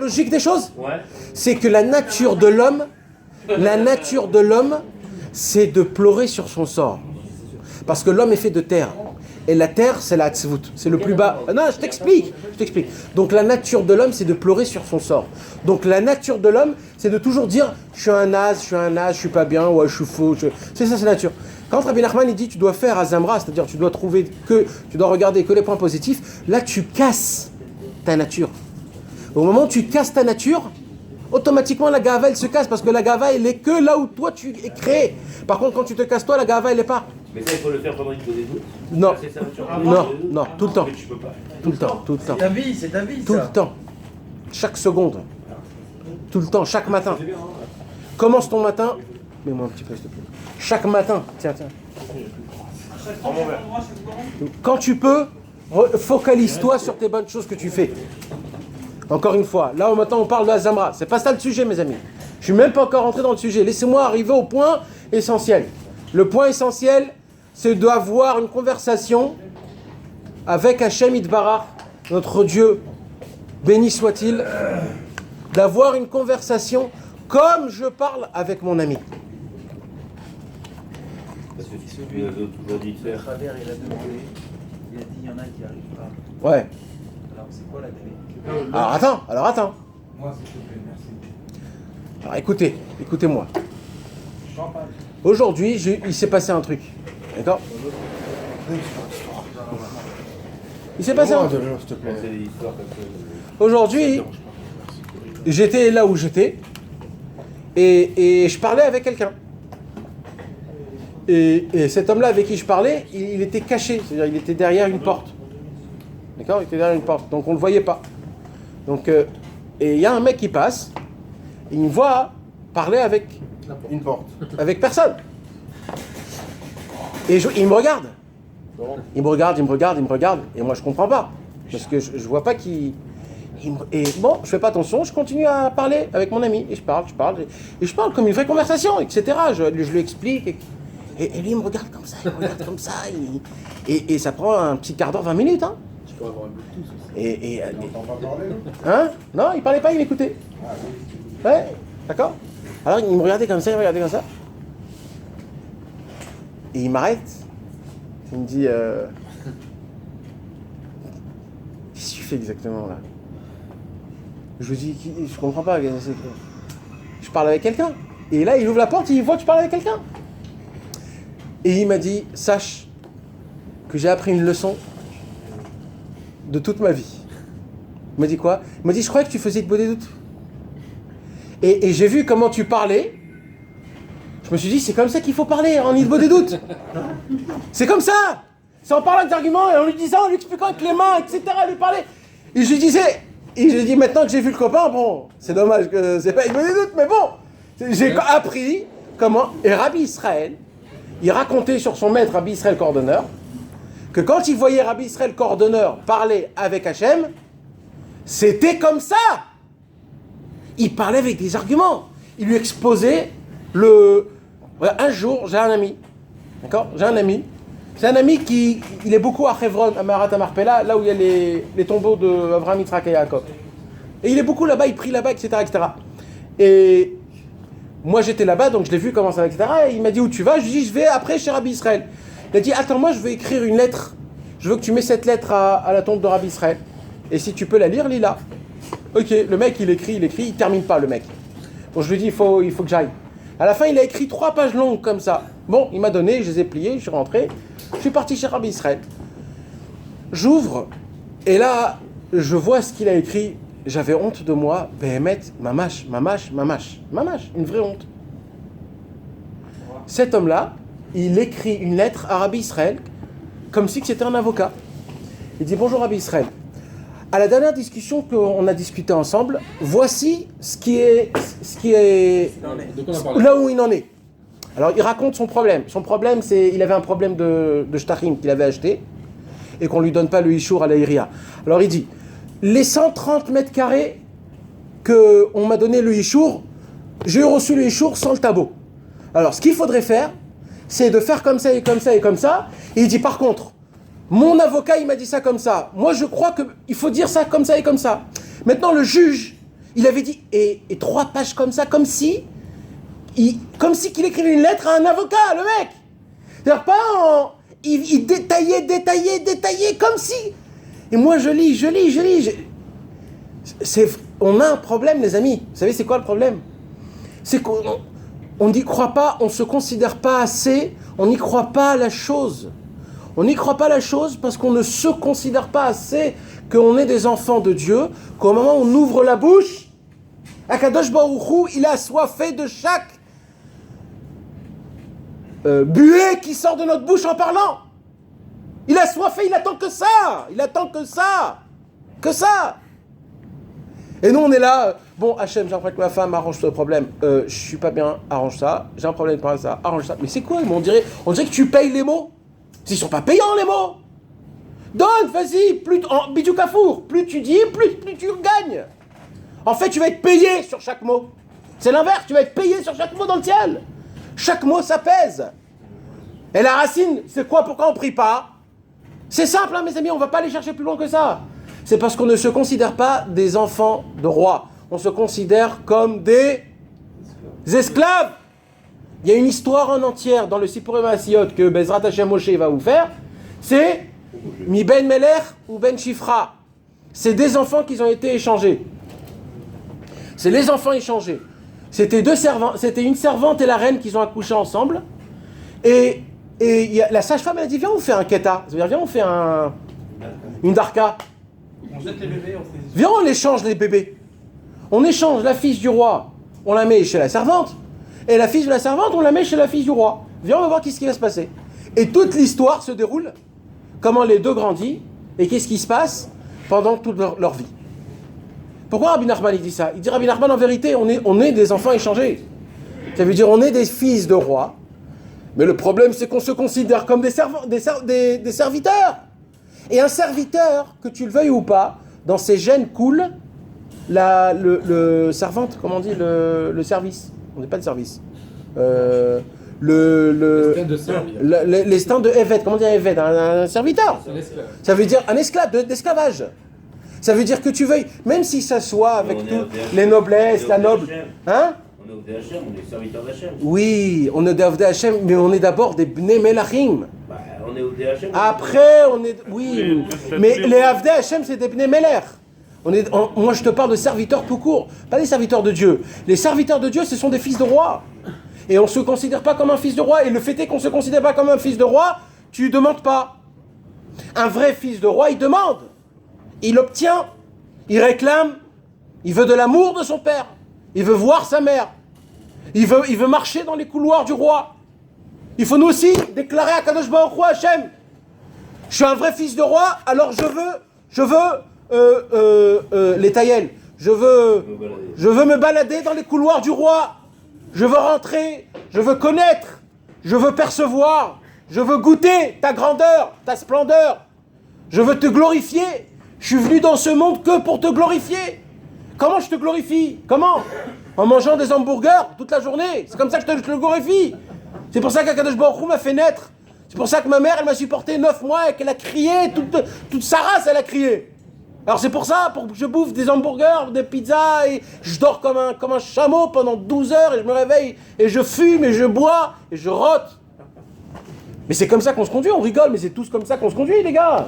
logique des choses? Ouais. C'est que la nature de l'homme, c'est de pleurer sur son sort. Parce que l'homme est fait de terre. Et la terre, c'est la tzvout. C'est le plus bas. Non, je t'explique. Donc la nature de l'homme, c'est de pleurer sur son sort. Donc la nature de l'homme, c'est de toujours dire « je suis un naze, je suis pas bien, ouais, je suis faux. » C'est ça, c'est la nature. Quand Rabbi Nachman il dit tu dois faire Azamra, c'est-à-dire tu dois regarder que les points positifs, là tu casses ta nature. Au moment où tu casses ta nature, automatiquement la gava elle se casse parce que la gava elle est que là où toi tu es créé. Par contre quand tu te casses toi, la gava elle est pas. Mais ça il faut le faire pendant qu'il faut des doutes. Non, C'est sa nature. non, tout le temps. Mais tu peux pas. Tout le temps. C'est ta vie, c'est ta vie. Tout le temps. Chaque seconde. Tout le temps, chaque matin. Commence ton matin. Mets-moi un petit peu s'il te plaît. Chaque matin. Tiens. Quand tu peux, focalise-toi sur tes bonnes choses que tu fais. Encore une fois, là maintenant on parle de Azamra. C'est pas ça le sujet mes amis. Je suis même pas encore rentré dans le sujet. Laissez-moi arriver au point essentiel. Le point essentiel, c'est d'avoir une conversation avec Hachem Yitbarach, notre Dieu, béni soit-il, d'avoir une conversation comme je parle avec mon ami. Parce que si tu as toujours dit de faire. Travers, il a demandé, il a dit il y en a qui arrivent pas. Ouais. Alors c'est quoi la clé? Alors attends. Moi, s'il te plaît, merci. Alors écoutez-moi. Aujourd'hui, il s'est passé un truc. D'accord? Il s'est passé un truc. S'il te plaît. C'est des histoires comme ça. Aujourd'hui, j'étais là où j'étais et je parlais avec quelqu'un. Et cet homme-là avec qui je parlais, il était caché, c'est-à-dire il était derrière une porte. D'accord? Il était derrière une porte, donc on ne le voyait pas. Donc, et il y a un mec qui passe, il me voit parler avec Une porte. avec personne. Et il me regarde. Il me regarde, et moi je comprends pas. Parce que je vois pas qu'il... Et bon, je fais pas attention, je continue à parler avec mon ami. Et je parle comme une vraie conversation, etc. Je lui explique. Et lui, il me regarde comme ça, et ça prend un petit quart d'heure, 20 minutes. Hein. Tu peux avoir un Bluetooth aussi. Et On n'entend pas parler, non? hein? Non, il parlait pas, il m'écoutait. Ah oui. Ouais, d'accord. Alors il me regardait comme ça, Et il m'arrête. Il me dit qu'est-ce que tu fais exactement là? Je lui dis, je comprends pas. Je parle avec quelqu'un. Et là, il ouvre la porte, il voit que je parle avec quelqu'un. Et il m'a dit, sache que j'ai appris une leçon de toute ma vie. Il m'a dit quoi? Il m'a dit, je croyais que tu faisais de beaux doutes. Et j'ai vu comment tu parlais. Je me suis dit, c'est comme ça qu'il faut parler en niveau des doutes. C'est comme ça. C'est en parlant d'arguments et en lui disant, en lui expliquant avec les mains, etc. Lui parler. Et je lui disais, maintenant que j'ai vu le copain, bon, c'est dommage que c'est pas une bonne doute, mais bon, j'ai appris comment. Et Rabbi Israël, il racontait sur son maître Rabbi Israël Coordonneur que quand il voyait Rabbi Israël Coordonneur parler avec Hachem, c'était comme ça. Il parlait avec des arguments. Il lui exposait un jour, j'ai un ami. D'accord? J'ai un ami. C'est un ami il est beaucoup à Hebron, à Marat Marpella, là où il y a les tombeaux de Avraham, Yitzhak et Yaakov. Et il est beaucoup là-bas, il prie là-bas, etc., etc. Et moi j'étais là-bas, donc je l'ai vu comment ça va, etc. Et il m'a dit où tu vas? Je lui ai dit je vais après chez Rabbi Israël. Il a dit attends, moi je vais écrire une lettre. Je veux que tu mets cette lettre à la tombe de Rabbi Israël. Et si tu peux la lire, lis-la. Ok, le mec il écrit, il termine pas le mec. Bon, je lui ai dit il faut que j'aille. À la fin il a écrit 3 pages longues comme ça. Bon, il m'a donné, je les ai pliées, je suis rentré. Je suis parti chez Rabbi Israël. J'ouvre, et là, je vois ce qu'il a écrit. J'avais honte de moi. Behemet, mamash, une vraie honte. Cet homme-là, il écrit une lettre à Rabbi Israël, comme si c'était un avocat. Il dit, bonjour Rabbi Israël. À la dernière discussion qu'on a discuté ensemble, voici ce qui est là où il en est. Alors, il raconte son problème. Son problème, c'est il avait un problème de shtachim qu'il avait acheté et qu'on ne lui donne pas le ishour à la Iria. Alors, il dit, les 130 mètres carrés qu'on m'a donné le ishour, j'ai reçu le ishour sans le tableau. Alors, ce qu'il faudrait faire, c'est de faire comme ça et comme ça et comme ça. Et il dit, par contre, mon avocat, il m'a dit ça comme ça. Moi, je crois qu'il faut dire ça comme ça et comme ça. Maintenant, le juge, Il avait dit, et 3 pages comme ça, comme si qu'il écrivait une lettre à un avocat, le mec. C'est-à-dire pas en... Il détaillait, comme si... Et moi, je lis. On a un problème, les amis. Vous savez, c'est quoi le problème? C'est qu'on n'y croit pas, on ne se considère pas assez, on n'y croit pas à la chose. On n'y croit pas à la chose parce qu'on ne se considère pas assez qu'on est des enfants de Dieu, qu'au moment où on ouvre la bouche, Akadosh Baruch Hu, il a assoiffé de chaque buée qui sort de notre bouche en parlant. Il a assoiffé, il attend que ça. Que ça. Et nous, on est là, bon, Hachem, j'ai un problème avec ma femme, arrange ce problème. Je suis pas bien, arrange ça. J'ai un problème avec ça, arrange ça. Mais c'est quoi? On dirait que tu payes les mots. Ils sont pas payants, les mots. Donne, vas-y, en bidou kafour, plus tu dis, plus tu gagnes. En fait, tu vas être payé sur chaque mot. C'est l'inverse, tu vas être payé sur chaque mot dans le ciel. Chaque mot, ça pèse. Et la racine, c'est quoi? Pourquoi on prie pas? C'est simple, hein, mes amis, on va pas aller chercher plus loin que ça. C'est parce qu'on ne se considère pas des enfants de rois. On se considère comme des esclaves. Il y a une histoire en entière dans le Sipurim Asiyot que Bezrat Hashem Moshe va vous faire. C'est Mi Ben Melech ou Ben Shifra. C'est des enfants qui ont été échangés. C'est les enfants échangés. C'était une servante et la reine qui ont accouché ensemble. Et la sage-femme, elle a dit, viens, on fait un keta. C'est-à-dire, viens, on fait une darka. On jette les bébés, on fait... Viens, on échange les bébés. On échange la fille du roi, on la met chez la servante. Et la fille de la servante, on la met chez la fille du roi. Viens, on va voir qu'est-ce qui va se passer. Et toute l'histoire se déroule, comment les deux grandissent, et qu'est-ce qui se passe pendant toute leur vie. Pourquoi Rabbi Nachman il dit ça? Il dit, Rabbi Nachman, en vérité, on est des enfants échangés. Ça veut dire, on est des fils de roi. Mais le problème, c'est qu'on se considère comme des serviteurs. Et un serviteur, que tu le veuilles ou pas, dans ses gènes coule le servante, comment on dit, le service. On n'est pas de service. L'estin de Evet, comment dire Evet, un serviteur. Ça veut dire un esclave, d'esclavage. Ça veut dire que tu veuilles, même si ça soit avec toutes les noblesses, la noble. Hein? On est au DHM, on est serviteurs d'Hachem. Oui, on est au DHM, mais on est d'abord des Bnei Melachim. Bah, on est au DHM. Après, on est... Oui, mais les Avdei Hachem, c'est des Bnei Melech. Moi, je te parle de serviteurs tout court, pas des serviteurs de Dieu. Les serviteurs de Dieu, ce sont des fils de roi. Et on ne se considère pas comme un fils de roi. Et le fait est qu'on ne se considère pas comme un fils de roi, tu ne demandes pas. Un vrai fils de roi, il demande. Il obtient. Il réclame. Il veut de l'amour de son père. Il veut voir sa mère. Il veut marcher dans les couloirs du roi. Il faut nous aussi déclarer à Kadosh Baruch Hu Hashem. Je suis un vrai fils de roi, alors je veux les taïels. Je veux me balader dans les couloirs du roi. Je veux rentrer, je veux connaître, je veux percevoir, je veux goûter ta grandeur, ta splendeur. Je veux te glorifier. Je suis venu dans ce monde que pour te glorifier. Comment je te glorifie? Comment? En mangeant des hamburgers toute la journée. C'est comme ça que je te glorifie. C'est pour ça qu'Akadosh Baruch Hu m'a fait naître. C'est pour ça que ma mère, elle m'a supporté 9 mois et qu'elle a crié, toute sa race, elle a crié. Alors c'est pour ça, pour que je bouffe des hamburgers, des pizzas, et je dors comme un chameau pendant 12 heures, et je me réveille, et je fume, et je bois, et je rote. Mais c'est comme ça qu'on se conduit, on rigole, mais c'est tous comme ça qu'on se conduit, les gars.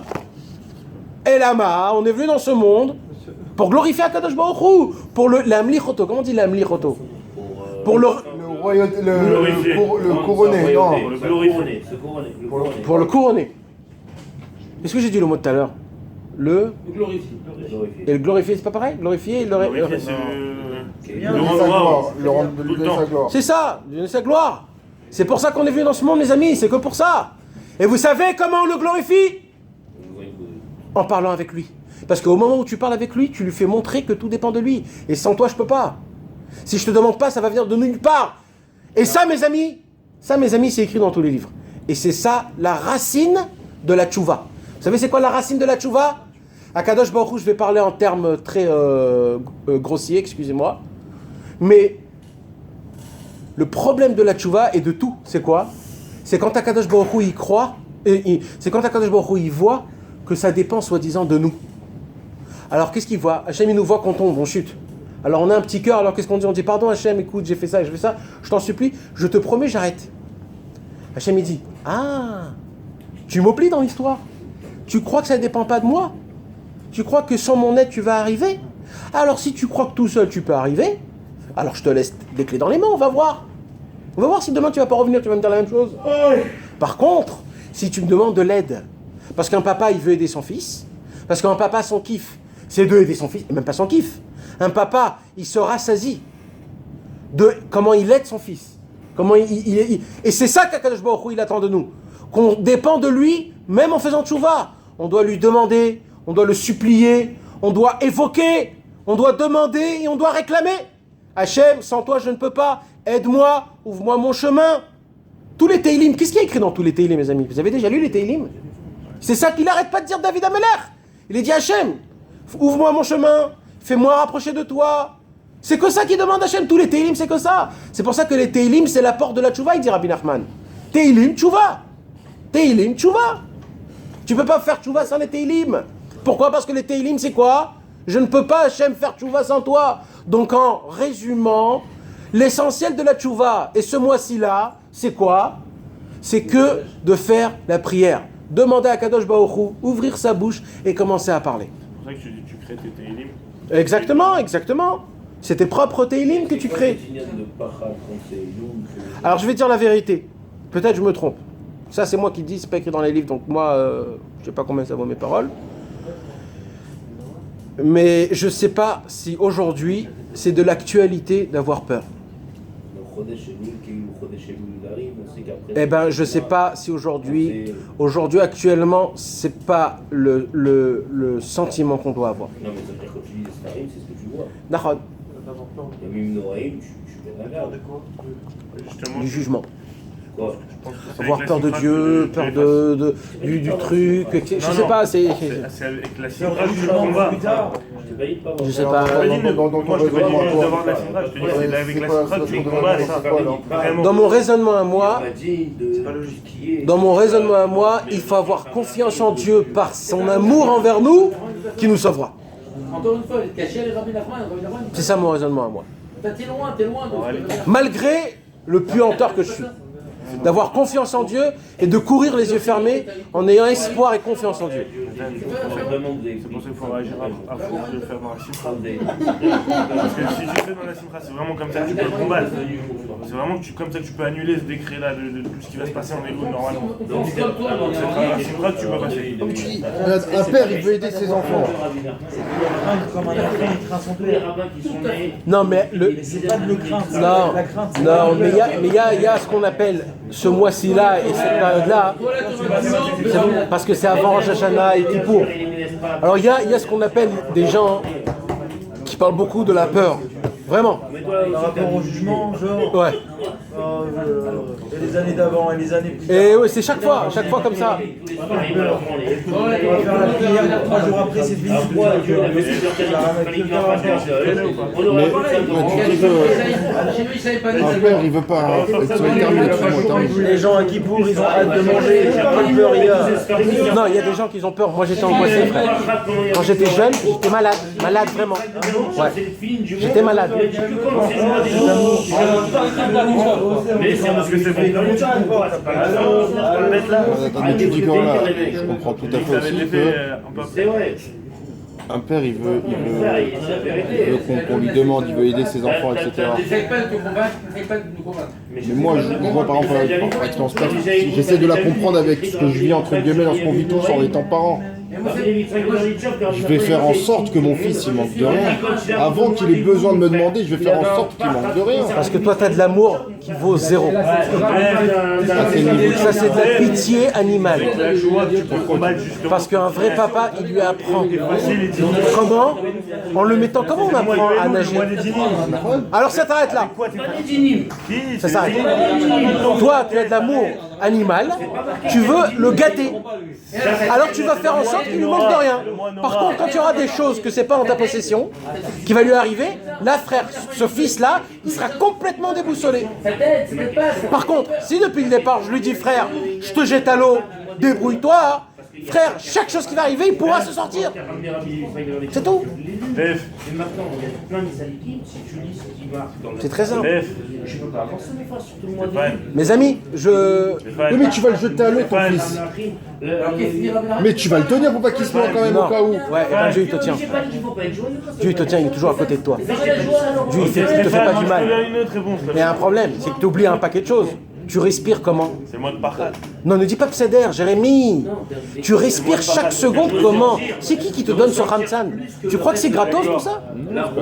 Et là-bas, on est venu dans ce monde pour glorifier Akadosh Baruch Hu, pour l'Amli Choto. Comment on dit l'Amli Choto? Pour le couronner, non. Pour le couronner. Qu'est-ce que j'ai dit le mot tout à l'heure? Le glorifier. Et le glorifier, c'est pas pareil? Glorifier, il le gloire. C'est ça, lui donner sa gloire. C'est pour ça qu'on est venu dans ce monde, mes amis, c'est que pour ça. Et vous savez comment on le glorifie? En parlant avec lui. Parce qu'au moment où tu parles avec lui, tu lui fais montrer que tout dépend de lui. Et sans toi, je peux pas. Si je te demande pas, ça va venir de nulle part. Et ça, mes amis, c'est écrit dans tous les livres. Et c'est ça, la racine de la tchouva. Vous savez, c'est quoi la racine de la tchouva? Akadosh Baruch Hu, je vais parler en termes très grossiers, excusez-moi. Mais le problème de la tchouva et de tout, c'est quoi? C'est quand Akadosh Baruch Hu y croit, c'est quand Akadosh Baruch Hu y voit que ça dépend soi-disant de nous. Alors qu'est-ce qu'il voit? Hachem, il nous voit quand on chute. Alors on a un petit cœur, alors qu'est-ce qu'on dit? On dit pardon Hachem, écoute, j'ai fait ça et je fais ça, je t'en supplie, je te promets, j'arrête. Hachem il dit, ah, tu m'oublies dans l'histoire. Tu crois que ça ne dépend pas de moi? Tu crois que sans mon aide tu vas arriver? Alors si tu crois que tout seul tu peux arriver, alors je te laisse des clés dans les mains, on va voir. On va voir si demain tu vas pas revenir, tu vas me dire la même chose. Par contre, si tu me demandes de l'aide, parce qu'un papa il veut aider son fils, parce qu'un papa son kiff, c'est de aider son fils, et même pas son kiff. Un papa, il se rassasie de comment il aide son fils. Comment et c'est ça qu'Akadosh Baruch Hu, il attend de nous. Qu'on dépend de lui, même en faisant tchouva. On doit lui demander, on doit le supplier, on doit évoquer, on doit demander et on doit réclamer. Hachem, sans toi je ne peux pas. Aide-moi, ouvre-moi mon chemin. Tous les Teilim, qu'est-ce qu'il y a écrit dans tous les Teilim, mes amis? Vous avez déjà lu les Teilim? C'est ça qu'il n'arrête pas de dire David Ameler. Il est dit Hachem, ouvre-moi mon chemin, fais-moi rapprocher de toi. C'est que ça qu'il demande Hachem, tous les Teilim, c'est que ça. C'est pour ça que les Teilim, c'est la porte de la tchouva, il dit Rabbi Nachman. Teilim, tchouva. Teilim, tchouva. Tu peux pas faire tchouva sans les Teilim. Pourquoi? Parce que les Teilim, c'est quoi? Je ne peux pas, Hachem, faire tchouva sans toi. Donc en résumant, l'essentiel de la tchouva, et ce mois-ci là, c'est quoi? C'est que de faire la prière. Demander à Kadosh Baruch Hu, ouvrir sa bouche et commencer à parler. C'est pour ça que tu crées tes Teilim. Exactement, exactement. C'est tes propres Teilim que tu crées. Alors je vais dire la vérité. Peut-être je me trompe. Ça c'est moi qui dis, c'est pas écrit dans les livres, donc moi, je sais pas combien ça vaut mes paroles. Mais je sais pas si aujourd'hui, c'est de l'actualité d'avoir peur. Eh ben, je sais pas si aujourd'hui actuellement, c'est pas le sentiment qu'on doit avoir. Non, mais ça veut dire que quand tu lis les starim, c'est ce que tu vois. Nahon, Il y a même Noraïm, tu fais la garde. Justement, du jugement. Quoi? Avoir peur de Dieu, peur du truc, je sais pas, c'est... C'est avec la simra du combat. Je sais pas. Moi, je te dis d'avoir la simra, je te dis c'est avec la simra que tu combats ça. Vraiment. Dans mon raisonnement à moi, C'est pas logique. dans mon raisonnement à moi, il faut avoir confiance en Dieu par son amour envers nous, qui nous sauvera. Encore une fois, cacher les Rabbi Nachman, C'est ça mon raisonnement à moi. t'es loin. Malgré le puanteur que je suis. D'avoir confiance en Dieu et de courir les yeux fermés en ayant espoir et confiance en Dieu. C'est pour ça qu'il faut réagir à fond de faire dans la simra. Parce que si tu fais dans la simra, c'est vraiment comme ça que tu peux le combattre. C'est vraiment comme ça que tu peux annuler ce décret-là de tout ce qui va se passer en égo normalement. Donc c'est la simra que tu peux passer. Comme tu dis, un père, il veut aider ses enfants. Comme un enfant, il craint son père. Non, mais C'est pas de le craindre, c'est non, la crainte. non, mais il y a ce qu'on appelle ce mois-ci-là et cette période-là, parce que c'est avant Rosh Hashanah et Kippour. Alors il y a ce qu'on appelle des gens qui parlent beaucoup de la peur, vraiment. Par rapport au jugement, genre, Ouais. et les années d'avant et les années plus tard. Et oui, c'est chaque fois comme ça. On va faire la prière, 3 jours après, c'est fini. Un père, il veut pas terminer tout. Les gens à Kippour, ils ont hâte de manger, quelle peur il y a. Non, il y a des gens qui ont peur. Moi j'étais angoissé, frère. Quand j'étais jeune, j'étais malade vraiment. Ouais. J'étais malade. Mais c'est parce que c'est bon. Dans tu dis que là, je comprends tout à fait aussi que C'est vrai. un père, il veut qu'on lui demande, il veut aider ses enfants, etc. N'essaye pas de te convaincre, n'essaye pas de nous convaincre. Mais moi, je vois par exemple, par expérience pratique, j'essaie de la comprendre avec ce que je vis entre guillemets lorsqu'on vit tous en étant parents. Je vais faire en sorte que mon fils il manque de rien. Avant qu'il ait besoin de me demander, je vais faire en sorte qu'il manque de rien. Parce que toi t'as de l'amour qui vaut zéro. Ça c'est de la pitié animale. La joie que tu peux combattre justement. Parce qu'un vrai papa, il lui apprend. Comment? En le mettant, comment on apprend à nager? Alors ça t'arrête là. Ça s'arrête. Toi, tu as de l'amour animal, tu veux le gâter. Alors tu vas faire en sorte qu'il ne manque de rien. Par contre, quand il y aura des choses que c'est pas en ta possession, qui va lui arriver, là frère, ce fils-là, il sera complètement déboussolé. Par contre, si depuis le départ, je lui dis frère, je te jette à l'eau, débrouille-toi, frère, chaque chose qui va arriver, il pourra se sortir. C'est tout. Def, Et maintenant, il y a plein de salikim, si tu lis ce qui marque dans le... C'est très simple. Def, Je peux pas avancer mes frères, surtout le mois de Stéphane, Mes amis, je... Stéphane. Oui, mais tu vas le jeter à l'eau, ton Stéphane. fils. Alors qu'est-ce qu'il dit Rabbi Nachman? Mais tu vas le tenir pour pas qu'il se plante quand même Non. au cas où. Ouais, et ben Dieu il te tient. J'ai pas dit qu'il faut pas être joyeux. Dieu il te tient, il est toujours à côté de toi. Mais j'ai joué alors. Dieu il te fait Stéphane, pas moi, du je peux mal. donner une autre réponse. là. Mais il y a un problème, c'est que tu oublies un paquet de choses. Tu respires comment? C'est moi de parade. Non, ne dis pas Pseder, Jérémy. Tu respires chaque seconde comment? C'est qui te donne ce Ramsan? Tu crois que c'est gratos tout ça?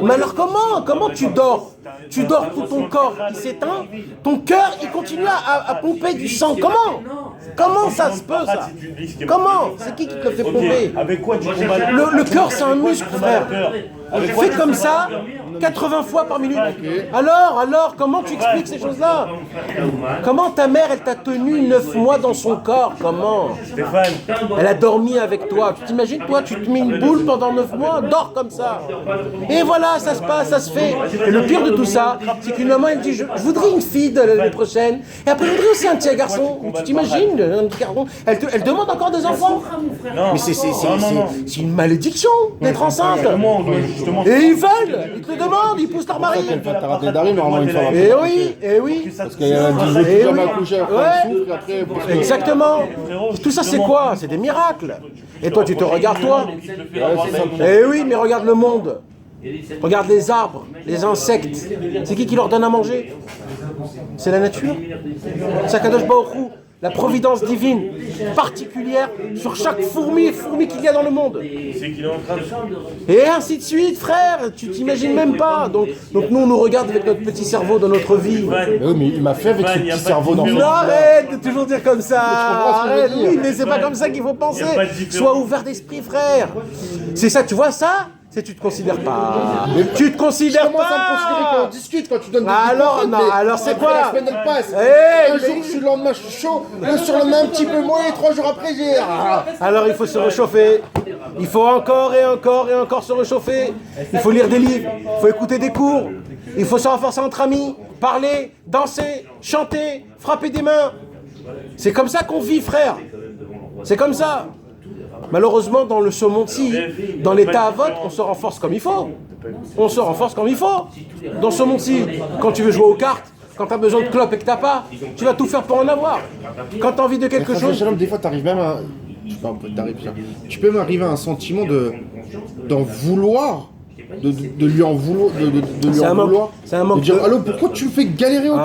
Mais alors comment tu dors? Tu dors, tout ton corps il s'éteint, ton cœur il continue à pomper du sang. Comment ça se peut ça? Comment? C'est qui te le fait pomper? Avec quoi tu combats Le cœur c'est un muscle frère. Fais comme ça 80 fois par minute. Alors, comment tu expliques ces choses-là? Comment ta mère, elle t'a tenu 9 mois dans son corps? Comment? Stéphane, Elle a dormi avec toi. Tu t'imagines, toi, tu te mets une boule pendant 9 mois, dors comme ça. Et voilà, ça se passe, ça se fait. Et le pire de tout ça, c'est qu'une maman, elle dit, je voudrais une fille de l'année prochaine. Et après, je voudrais aussi un petit garçon. Tu t'imagines, un petit garçon. Elle demande encore des enfants. Mais c'est une malédiction d'être enceinte. justement, on doit justement. Et ils veulent, ils te le demandent, ils poussent leur mari. T'as raté Darim, normalement, une fois. Eh oui. Parce qu'il y a un petit jeu qui vient m'accoucher, après elle souffre, et après... parce que- Exactement. Tout ça c'est quoi? C'est des miracles. Et toi tu te regardes toi? Eh oui, mais regarde le monde. Regarde les arbres, les insectes. C'est qui leur donne à manger? C'est la nature. C'est Akadosh Baruch Hu, la providence divine particulière sur chaque fourmi qu'il y a dans le monde. C'est qu'il est en train de. Et ainsi de suite, frère. Tu t'imagines même pas. Donc nous on nous regarde avec notre petit cerveau dans notre vie. Mais oui, mais il m'a fait avec ce petit cerveau d'enfant. Non, arrête de toujours dire comme ça. comprends ce que je veux Arrête, dire. oui, mais c'est pas comme ça qu'il faut penser. Y a pas de différence. Sois ouvert d'esprit, frère. C'est ça, tu vois ça? C'est tu te considères pas. Tu te considères Comment ça me considérer quand on pas. discute, quand tu donnes des Alors, petites non, paroles, mais alors c'est après, quoi? La semaine elle passe. Eh, Un mais- jour je suis le lendemain, je suis chaud. Le surlendemain un petit peu moins et 3 jours après j'ai... Alors il faut se réchauffer. Il faut encore et encore se réchauffer. Il faut lire des livres. Il faut écouter des cours. Il faut se renforcer entre amis. Parler, danser, chanter, frapper des mains. C'est comme ça qu'on vit, frère. C'est comme ça. Malheureusement, dans ce monde-ci, dans l'état à vote, on se renforce comme il faut. On se renforce comme il faut. Dans ce monde-ci, quand tu veux jouer aux cartes, quand tu as besoin de clopes et que tu n'as pas, tu vas tout faire pour en avoir. Quand tu as envie de quelque chose... Des fois t'arrives même à... Je sais pas, tu peux même arriver à un sentiment d'en vouloir. De lui en vouloir. De lui C'est en un manque- vouloir. c'est un manque De dire, de- allô, pourquoi tu me fais galérer autant?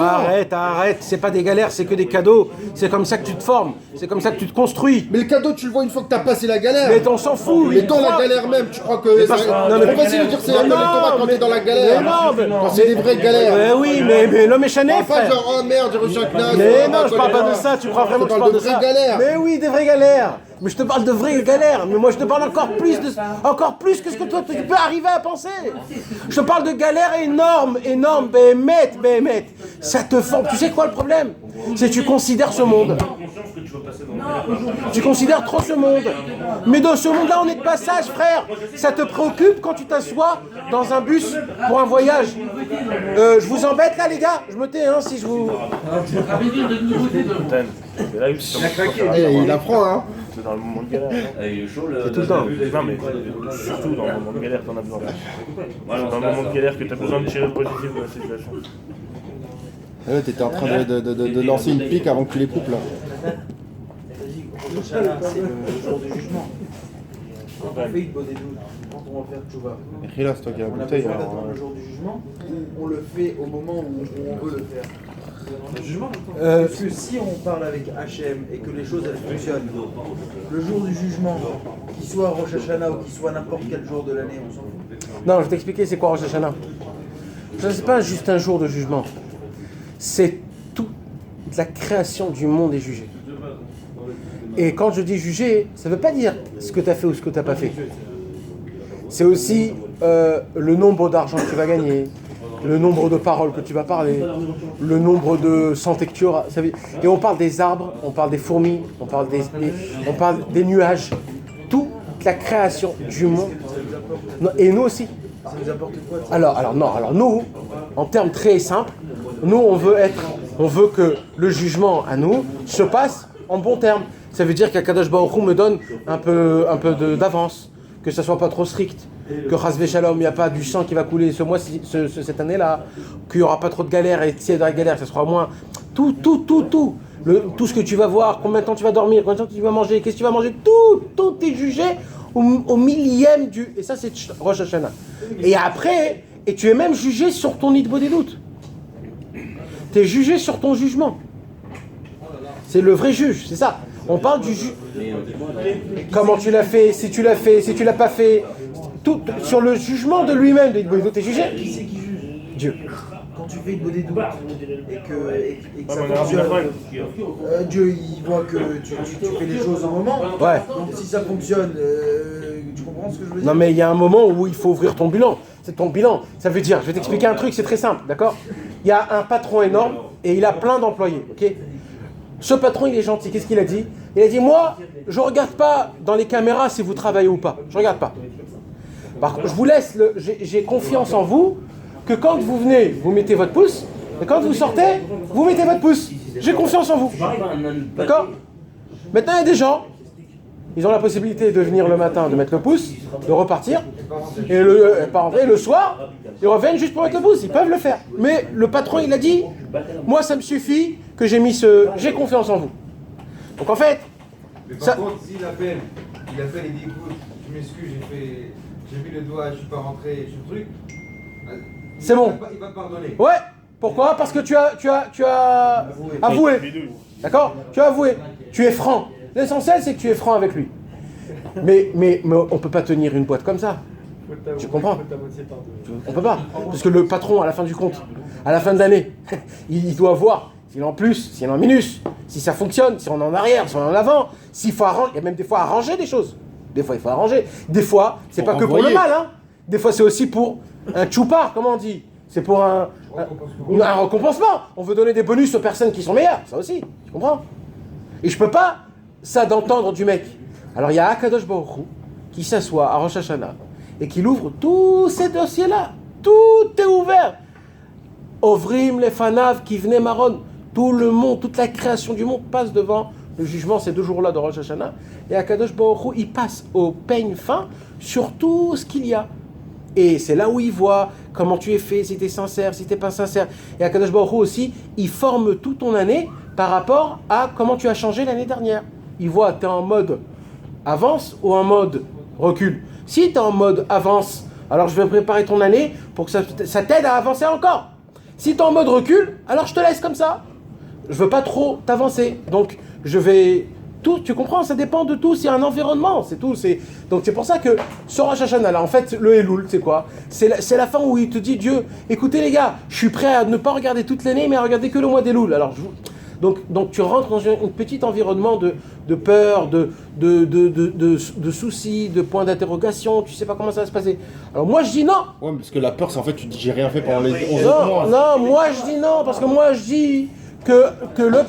Arrête, c'est pas des galères, c'est que des cadeaux. C'est comme ça que tu te formes, c'est comme ça que tu te construis. Mais le cadeau, tu le vois une fois que t'as passé la galère. Mais on s'en fout. Mais il dans la croit. galère même, tu crois que... parce- C'est non, mais- trop facile de dire c'est un Non, Torah quand mais- t'es dans la galère. mais non, mais- Quand c'est des vraies galères. Mais oui, mais l'homme est chané, Parle pas frère. genre, oh merde, j'ai reçu un knas. Mais non, je parle pas de ça, tu crois vraiment que je parle de ça? vraies galères. Mais oui, des vraies galères. Mais je te parle de vraies galères. Mais moi, je te parle encore plus que ce que toi, tu peux arriver à penser. Je te parle de galères énormes, béhémeth. Ça te forme. Tu sais quoi le problème? C'est que tu considères ce monde. Tu considères trop ce monde. Mais dans ce monde-là, on est de passage, frère. Ça te préoccupe quand tu t'assois dans un bus pour un voyage. Je vous embête là, les gars? Je me tais, hein, si je vous... C'est là où tu Il apprend, hein. C'est dans le moment de galère. Il est chaud, C'est tout le temps. Non, mais surtout dans le moment de galère, t'en as besoin. C'est dans le moment de galère que t'as besoin de tirer le positif de la situation. Et là, t'étais en train de lancer une pique avant que tu les coupes, là. Rosh Hashanah, c'est le jour du jugement. Quand on fait une bonne quand on va faire tchouva, Et là, c'est toi qui as la on a bouteille. besoin alors, d'attendre le jour du jugement ou on le fait au moment où on veut le faire? Le jugement. Parce que si on parle avec Hachem et que les choses elles fonctionnent, le jour du jugement, qu'il soit Rosh Hashanah ou qu'il soit n'importe quel jour de l'année, on s'en fout. Non, je vais t'expliquer c'est quoi Rosh Hashanah. C'est pas juste un jour de jugement. C'est toute la création du monde est jugée. Et quand je dis juger, ça ne veut pas dire ce que tu as fait ou ce que tu n'as pas fait. C'est aussi le nombre d'argent que tu vas gagner, le nombre de paroles que tu vas parler, le nombre de santé que tu auras. Et on parle des arbres, on parle des fourmis, on parle des nuages. Toute la création du monde. Et nous aussi. Ça nous apporte quoi? Alors nous, en termes très simples, nous on veut que le jugement à nous se passe en bons termes. Ça veut dire qu'Akadosh Baruch Hu me donne un peu d'avance, que ça soit pas trop strict, que Chasvé Shalom, il n'y a pas du sang qui va couler ce mois, cette année-là, qu'il n'y aura pas trop de galères, et si il y a de la galère, ça sera moins. Tout ce que tu vas voir, combien de temps tu vas dormir, combien de temps tu vas manger, qu'est-ce que tu vas manger, tout est jugé au millième du... Et ça, c'est Rosh Hashanah. Et après, et tu es même jugé sur ton Nidbo des doutes. Tu es jugé sur ton jugement. C'est le vrai juge, c'est ça. On parle du juge. Comment tu l'as fait, si tu l'as pas fait. Tout, sur le jugement de lui-même, de Nidbo des doutes, tu es jugé. Qui c'est qui juge? Dieu. Quand tu fais une des doutes et que ça fonctionne, Dieu il voit que tu fais les choses au moment. Ouais. Donc si ça fonctionne, tu comprends ce que je veux dire? Non mais il y a un moment où il faut ouvrir ton bilan. C'est ton bilan. Ça veut dire, je vais t'expliquer un truc, c'est très simple, d'accord? Il y a un patron énorme et il a plein d'employés, ok? Ce patron, il est gentil. Qu'est-ce qu'il a dit? Il a dit, moi, je regarde pas dans les caméras si vous travaillez ou pas. Je regarde pas. Par contre, je vous laisse, j'ai confiance en vous, que quand vous venez, vous mettez votre pouce, et quand vous sortez, vous mettez votre pouce. J'ai confiance en vous. D'accord? Maintenant, il y a des gens, ils ont la possibilité de venir le matin, de mettre le pouce, de repartir, et le soir, ils reviennent juste pour mettre le pouce. Ils peuvent le faire. Mais le patron, il a dit, moi, ça me suffit que j'ai mis j'ai confiance en vous. Donc en fait, mais par contre, s'il appelle, il dit écoute, je m'excuse, j'ai mis le doigt, je suis pas rentré, je suis truc. C'est bon. Il va pardonner. Ouais. Pourquoi? Parce que tu as avoué. D'accord? Tu as avoué. Tu es franc. L'essentiel, c'est que tu es franc avec lui. Mais on peut pas tenir une boîte comme ça. Tu comprends? On peut pas. Parce que le patron, à la fin du compte, à la fin de l'année, il doit voir s'il est en plus, s'il est en minus, si ça fonctionne, si on est en arrière, si on est en avant, s'il faut arranger. Il y a même des fois arranger des choses. Des fois, il faut arranger. Des fois, c'est pas que pour le mal, hein. Des fois, c'est aussi pour un tchoupar, comment on dit? C'est pour un récompensement. On veut donner des bonus aux personnes qui sont meilleures, ça aussi, tu comprends? Et je peux pas, ça d'entendre du mec. Alors il y a Akadosh Baruch Hu qui s'assoit à Rosh Hashanah et qui ouvre tous ces dossiers-là. Tout est ouvert. Ovrim lefanav kivnei maron. Tout le monde, toute la création du monde passe devant le jugement ces 2 jours-là de Rosh Hashanah. Et Akadosh Baruch Hu, il passe au peigne fin sur tout ce qu'il y a. Et c'est là où il voit comment tu es fait, si tu es sincère, si tu n'es pas sincère. Et Akadosh Baruch Hu aussi, il forme toute ton année par rapport à comment tu as changé l'année dernière. Il voit, tu es en mode avance ou en mode recul. Si tu es en mode avance, alors je vais préparer ton année pour que ça t'aide à avancer encore. Si tu es en mode recul, alors je te laisse comme ça. Je veux pas trop t'avancer. Donc je vais... Tout, tu comprends, ça dépend de tout, c'est un environnement, c'est tout. Donc c'est pour ça que sur Rosh Hashanah, là, en fait, le Elul, c'est quoi? C'est la fin où il te dit, Dieu, écoutez les gars, je suis prêt à ne pas regarder toute l'année, mais à regarder que le mois d'Elul. Alors, donc tu rentres dans un petit environnement de peur, de soucis, de points d'interrogation, tu sais pas comment ça va se passer. Alors moi je dis non. Ouais, parce que la peur, c'est en fait, tu dis j'ai rien fait pendant les 11 mois. Non, moi je dis non, parce que moi je dis que le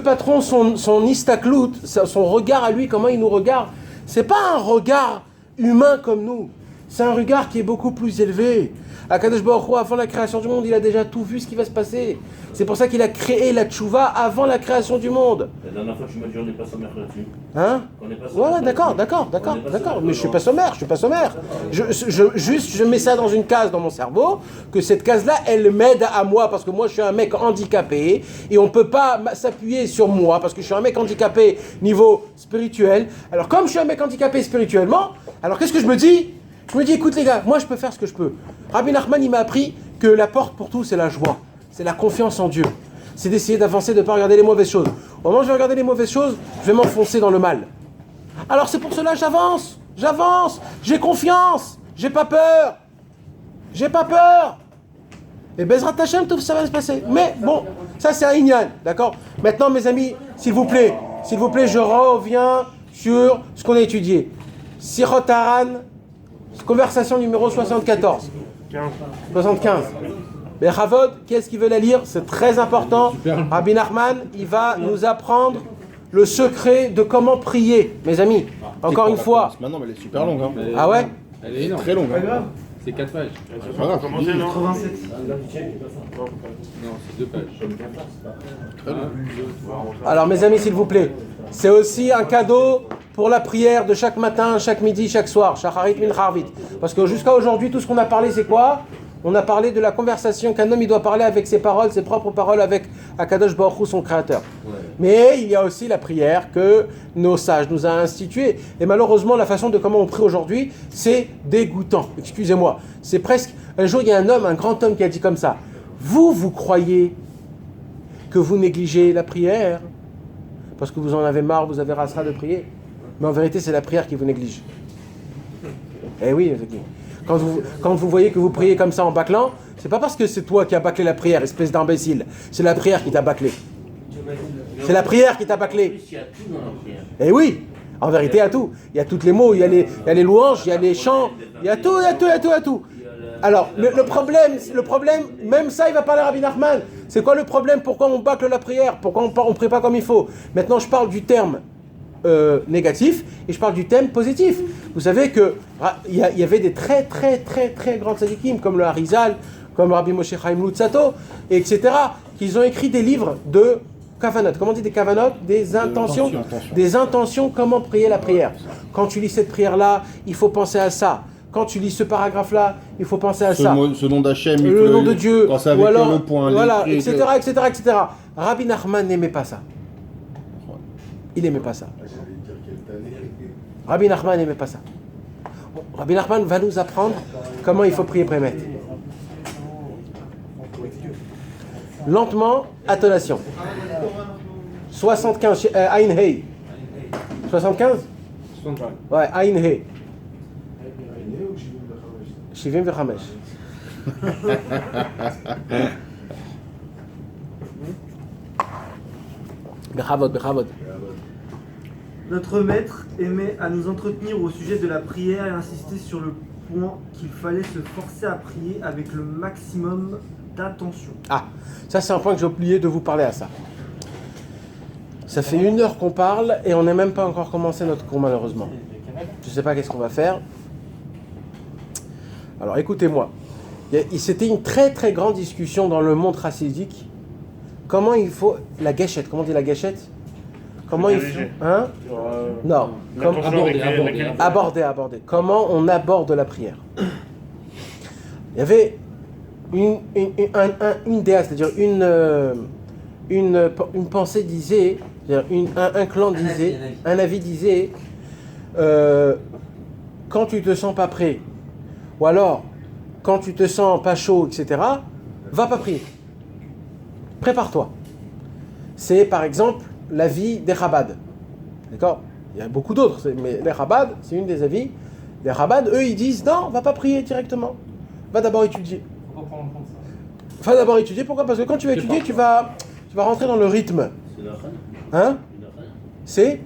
patron, son istaklout, son regard à lui, comment il nous regarde, c'est pas un regard humain comme nous. C'est un regard qui est beaucoup plus élevé. Akadosh Baruch Hu, avant la création du monde, il a déjà tout vu ce qui va se passer. C'est pour ça qu'il a créé la tchouva avant la création du monde. La dernière fois que tu m'as dit on n'est pas sommaire là-dessus. Hein? Ouais, d'accord. Mais je suis pas sommaire. Je mets ça dans une case dans mon cerveau, que cette case-là, elle m'aide à moi, parce que moi, je suis un mec handicapé, et on peut pas s'appuyer sur moi, parce que je suis un mec handicapé niveau spirituel. Alors, comme je suis un mec handicapé spirituellement, alors qu'est-ce que je me dis? Je me dis, écoute les gars, moi je peux faire ce que je peux. Rabbi Nachman, il m'a appris que la porte pour tout, c'est la joie. C'est la confiance en Dieu. C'est d'essayer d'avancer, de ne pas regarder les mauvaises choses. Au moment où je vais regarder les mauvaises choses, je vais m'enfoncer dans le mal. Alors c'est pour cela que j'avance, j'ai confiance, j'ai pas peur. Et Bezrat Hashem, tout ça va se passer. Mais bon, ça c'est un inyan, d'accord? Maintenant mes amis, s'il vous plaît, je reviens sur ce qu'on a étudié. Sirot Haran, conversation numéro 74. 75. Mais Chavod, qui est-ce qui veut la lire? C'est très important. Rabbi Nachman, il va nous apprendre le secret de comment prier, mes amis. Encore une fois. Maintenant, mais elle est super longue. Hein. Ah ouais? Elle est très longue. Hein. C'est 4 pages. On va commencer, non 87. Non, c'est 2 pages. Alors mes amis, s'il vous plaît, c'est aussi un cadeau pour la prière de chaque matin, chaque midi, chaque soir. Shacharit min harvit. Parce que jusqu'à aujourd'hui, tout ce qu'on a parlé, c'est quoi? On a parlé de la conversation qu'un homme il doit parler avec ses paroles, ses propres paroles avec Akadosh Baruch Hu, son créateur. Ouais. Mais il y a aussi la prière que nos sages nous ont instituée. Et malheureusement, la façon de comment on prie aujourd'hui, c'est dégoûtant. Excusez-moi. C'est presque... Un jour, il y a un homme, un grand homme qui a dit comme ça. Vous croyez que vous négligez la prière parce que vous en avez marre, vous avez rassera de prier. Mais en vérité, c'est la prière qui vous néglige. Eh oui, quand vous voyez que vous priez comme ça en bâclant, c'est pas parce que c'est toi qui as bâclé la prière, espèce d'imbécile. C'est la prière qui t'a bâclé. C'est la prière qui t'a bâclé. Eh oui, en vérité, il y a tout. Il y a tous les mots, il y a les louanges, il y a les chants, il y a tout, il y a tout, il y a tout, il y a tout. Alors, le problème, même ça, il va parler à Rabbi Nachman. C'est quoi le problème? Pourquoi on bâcle la prière? Pourquoi on ne prie pas comme il faut? Maintenant, je parle du terme négatif et je parle du thème positif. Vous savez que il y avait des très très très très grands tzadikim comme le Harizal, comme Rabbi Moshe Chaim Luzzatto, etc. qui ont écrit des livres de kavanot. Comment on dit des kavanot? Des intentions. Des intentions, comment prier la prière. Quand tu lis cette prière-là, il faut penser à ça. Quand tu lis ce paragraphe-là, il faut penser à ça. Ce nom d'Hachem, le nom de Dieu, quand c'est avec ou alors, le point, voilà, etc., etc. Rabbi Nachman n'aimait pas ça. Il n'aimait pas ça. Rabbi Nachman n'aimait pas ça. Bon, Rabbi Nachman va nous apprendre comment il faut prier Prémet. Lentement, intonation. 75, Ain Hei. 75 Ouais, Ain Hei. Shivim v'chamesh. Bechavod. Notre maître aimait à nous entretenir au sujet de la prière et insister sur le point qu'il fallait se forcer à prier avec le maximum d'attention. Ah, ça c'est un point que j'ai oublié de vous parler à ça. Ça fait 1 heure qu'on parle et on n'a même pas encore commencé notre cours malheureusement. Je ne sais pas qu'est-ce qu'on va faire. Alors écoutez-moi. C'était une très très grande discussion dans le monde chassidique. Comment il faut... La gâchette, comment on dit la gâchette? Comment il faut... Hein? Non. Aborder. Comment on aborde la prière? Il y avait une déa, c'est-à-dire une pensée disait, un clan disait, un avis disait, quand tu te sens pas prêt, ou alors quand tu te sens pas chaud, etc., va pas prier. Prépare-toi. C'est par exemple l'avis des Chabad. D'accord? Il y a beaucoup d'autres, mais les Chabad, c'est une des avis. Les Chabad, eux, ils disent non, va pas prier directement. Va d'abord étudier. Va d'abord étudier. Pourquoi? Parce que quand tu vas étudier, tu vas rentrer dans le rythme. Hein? C'est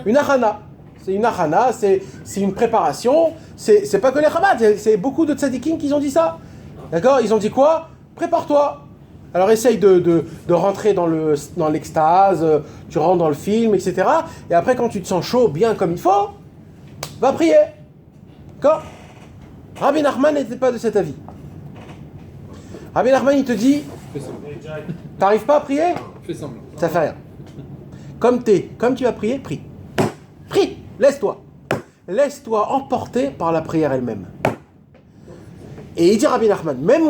une achana. C'est une achana, c'est une préparation. C'est pas que les Chabad, c'est beaucoup de tzadikim qui ont dit ça. D'accord? Ils ont dit quoi? Prépare-toi. Alors essaye de rentrer dans l'extase, tu rentres dans le film, etc. Et après, quand tu te sens chaud, bien comme il faut, va prier. D'accord? Rabbi Nachman n'était pas de cet avis. Rabbi Nachman, il te dit, t'arrives pas à prier? Fais semblant. Ça fait rien. Comme tu vas prier, prie. Prie, laisse-toi. Laisse-toi emporter par la prière elle-même. Et il dit Rabbi Nachman, même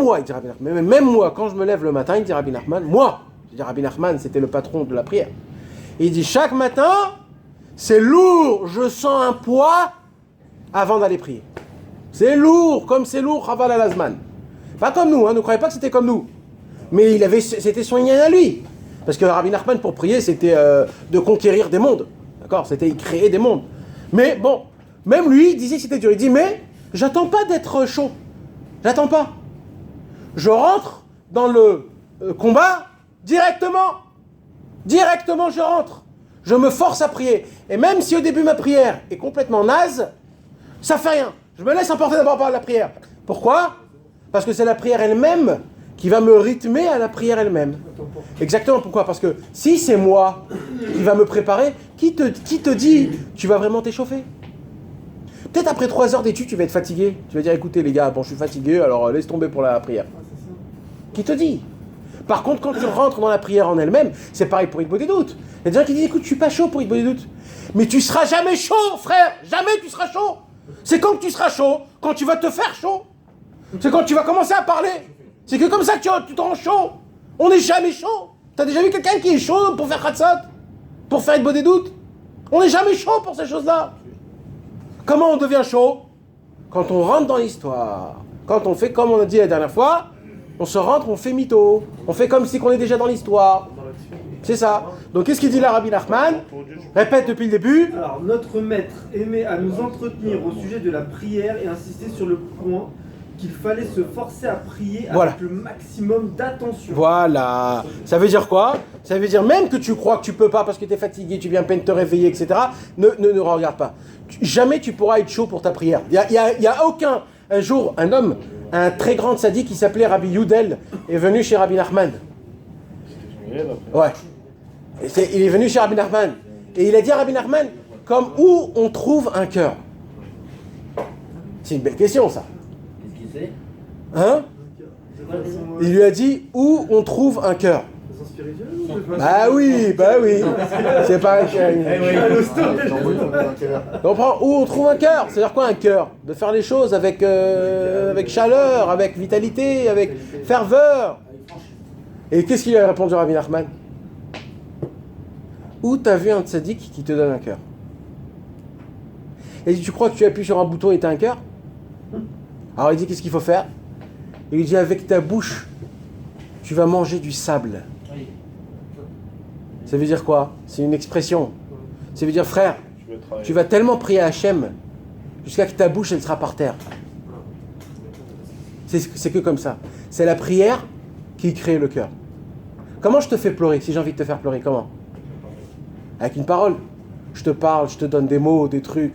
moi, quand je me lève le matin, il dit Rabbi Nachman, Rabbi Nachman, c'était le patron de la prière. Et il dit, chaque matin, c'est lourd, je sens un poids avant d'aller prier. C'est lourd, comme c'est lourd, Chaval al-Azman. Pas comme nous, ne croyez pas que c'était comme nous. Mais c'était son yann à lui. Parce que Rabbi Nachman, pour prier, c'était de conquérir des mondes. D'accord? C'était créer des mondes. Mais bon, même lui, il disait que c'était dur. Il dit, mais j'attends pas d'être chaud. J'attends pas. Je rentre dans le combat directement. Directement, je rentre. Je me force à prier. Et même si au début ma prière est complètement naze, ça fait rien. Je me laisse emporter d'abord par la prière. Pourquoi? Parce que c'est la prière elle-même qui va me rythmer à la prière elle-même. Exactement, pourquoi? Parce que si c'est moi qui va me préparer, qui te dit tu vas vraiment t'échauffer? Peut-être après 3 heures d'études, tu vas être fatigué. Tu vas dire, écoutez les gars, bon, je suis fatigué, alors laisse tomber pour la prière. Qui te dit? Par contre, quand tu rentres dans la prière en elle-même, c'est pareil pour Hitbodedut. Il y a des gens qui disent, écoute, je suis pas chaud pour Hitbodedut. Mais tu seras jamais chaud, frère. Jamais tu seras chaud. C'est quand tu seras chaud, quand tu vas te faire chaud. C'est quand tu vas commencer à parler. C'est que comme ça que tu te rends chaud. On n'est jamais chaud. T'as déjà vu quelqu'un qui est chaud pour faire Khatsat? Pour faire Hitbodedut? On n'est jamais chaud pour ces choses-là. Comment on devient chaud? Quand on rentre dans l'histoire. Quand on fait comme on a dit la dernière fois, on se rentre, on fait mytho. On fait comme si on est déjà dans l'histoire. C'est ça. Donc qu'est-ce qu'il dit là, Rabbi Nachman? Répète depuis le début. Alors, notre maître aimait à nous entretenir au sujet de la prière et insister sur le point qu'il fallait se forcer à prier avec le maximum d'attention. Voilà. Ça veut dire quoi? Ça veut dire même que tu crois que tu peux pas parce que tu es fatigué, tu viens à peine te réveiller, etc. Ne regarde pas. Jamais tu pourras être chaud pour ta prière. Il y a aucun... Un jour, un homme, un très grand tzaddik qui s'appelait Rabbi Yudel, est venu chez Rabbi Nachman. Ouais. Il est venu chez Rabbi Nachman. Et il a dit à Rabbi Nachman, comme où on trouve un cœur? C'est une belle question, ça. Qu'est-ce qu'il sait? Hein? Il lui a dit, où on trouve un cœur? Bah oui. C'est pas un cœur. Comprends? Où on trouve un cœur? C'est-à-dire quoi un cœur? De faire les choses avec chaleur, avec vitalité, avec ferveur. Et qu'est-ce qu'il a répondu à Rabbi Nachman? Où t'as vu un tzaddik qui te donne un cœur? Et tu crois que tu appuies sur un bouton et t'as un cœur? Alors il dit qu'est-ce qu'il faut faire? Il lui dit avec ta bouche, tu vas manger du sable. Ça veut dire quoi? C'est une expression. Ça veut dire frère, tu vas tellement prier à Hachem jusqu'à que ta bouche elle sera par terre. C'est que comme ça. C'est la prière qui crée le cœur. Comment je te fais pleurer si j'ai envie de te faire pleurer? Comment? Avec une parole. Je te parle, je te donne des mots, des trucs,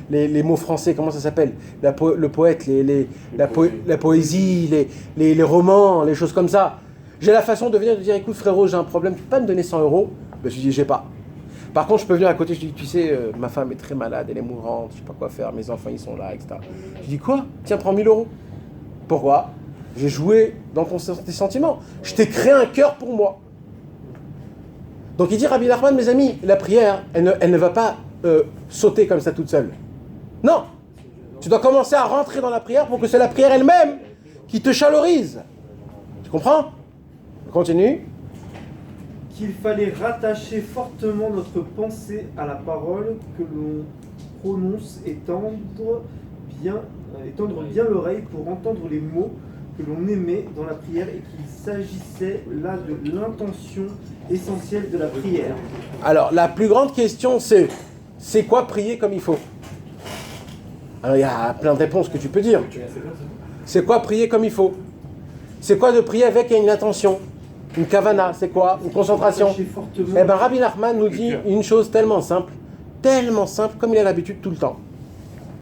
les mots français, comment ça s'appelle? Le poète, la poésie, les romans, les choses comme ça. J'ai la façon de venir et de dire, écoute frérot, j'ai un problème, tu peux pas me donner 100 euros? Ben, je lui dis, j'ai pas. Par contre, je peux venir à côté, je lui dis, tu sais, ma femme est très malade, elle est mourante, je sais pas quoi faire, mes enfants ils sont là, etc. Je lui dis, quoi? Tiens, prends 1000 euros. Pourquoi? J'ai joué dans tes sentiments. Je t'ai créé un cœur pour moi. Donc il dit, Rabbi Nachman, mes amis, la prière, elle ne va pas sauter comme ça toute seule. Non. Tu dois commencer à rentrer dans la prière pour que c'est la prière elle-même qui te chalorise. Tu comprends? Continue. Qu'il fallait rattacher fortement notre pensée à la parole que l'on prononce et tendre bien l'oreille pour entendre les mots que l'on aimait dans la prière et qu'il s'agissait là de l'intention essentielle de la prière. Alors, la plus grande question, c'est quoi prier comme il faut? Alors, il y a plein de réponses que tu peux dire. C'est quoi prier comme il faut? C'est quoi de prier avec une intention? Une kavana, c'est quoi? Une concentration? Eh bien, Rabbi Nachman nous dit une chose tellement simple, comme il a l'habitude tout le temps.